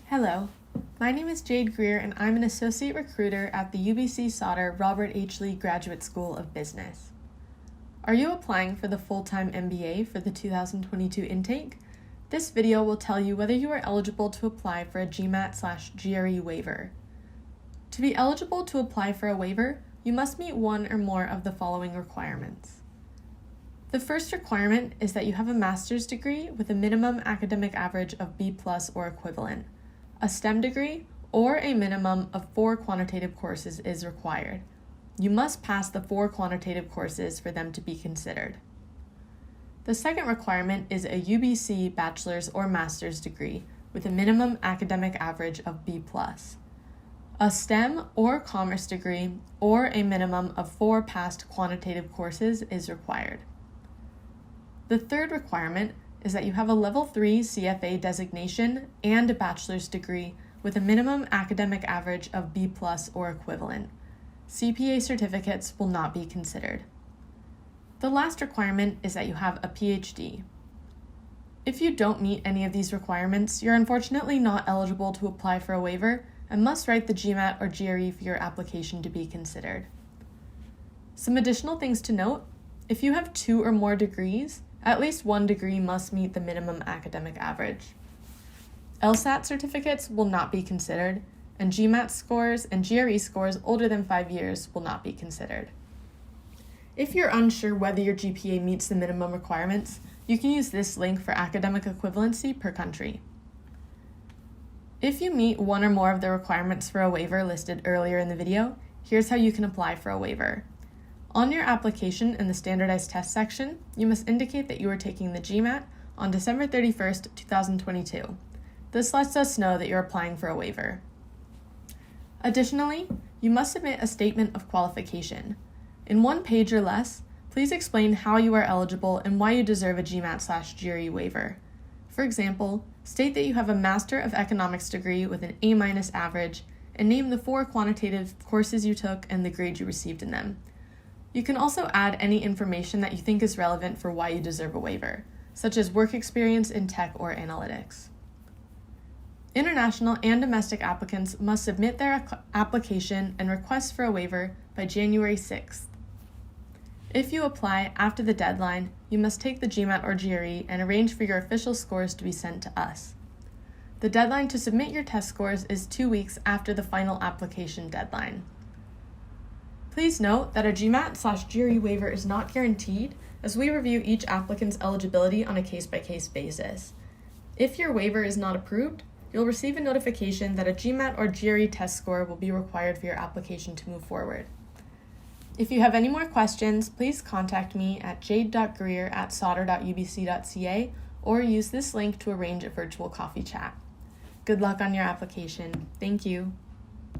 Hello, my name is Jade Greer and I'm an associate recruiter at the UBC Sauder Robert H. Lee Graduate School of Business. Are you applying for the Full-time MBA for the 2022 intake? This video will tell you whether you are eligible to apply for a GMAT/GRE waiver. To be eligible to apply for a waiver, you must meet one or more of the following requirements. The first requirement is that you have a master's degree with a minimum academic average of B+ or equivalent. A STEM degree or a minimum of 4 quantitative courses is required. You must pass the 4 quantitative courses for them to be considered. The second requirement is a UBC bachelor's or master's degree with a minimum academic average of B+. A STEM or commerce degree or a minimum of 4 passed quantitative courses is required. The third requirement is that you have a Level 3 CFA designation and a bachelor's degree with a minimum academic average of B+ or equivalent. CPA certificates will not be considered. The last requirement is that you have a PhD. If you don't meet any of these requirements, you're unfortunately not eligible to apply for a waiver and must write the GMAT or GRE for your application to be considered. Some additional things to note: if you have 2 or more degrees, at least 1 degree must meet the minimum academic average. LSAT certificates will not be considered, and GMAT scores and GRE scores older than 5 years will not be considered. If you're unsure whether your GPA meets the minimum requirements, you can use this link for academic equivalency per country. If you meet one or more of the requirements for a waiver listed earlier in the video, here's how you can apply for a waiver. On your application in the standardized test section, you must indicate that you are taking the GMAT on December 31st, 2022. This lets us know that you're applying for a waiver. Additionally, you must submit a statement of qualification. In 1 page or less, please explain how you are eligible and why you deserve a GMAT/GRE waiver. For example, state that you have a Master of Economics degree with an A- average and name the 4 quantitative courses you took and the grade you received in them. You can also add any information that you think is relevant for why you deserve a waiver, such as work experience in tech or analytics. International and domestic applicants must submit their application and request for a waiver by January 6th. If you apply after the deadline, you must take the GMAT or GRE and arrange for your official scores to be sent to us. The deadline to submit your test scores is 2 weeks after the final application deadline. Please note that a GMAT/GRE waiver is not guaranteed, as we review each applicant's eligibility on a case-by-case basis. If your waiver is not approved, you'll receive a notification that a GMAT or GRE test score will be required for your application to move forward. If you have any more questions, please contact me at jade.greer@sauder.ubc.ca or use this link to arrange a virtual coffee chat. Good luck on your application. Thank you.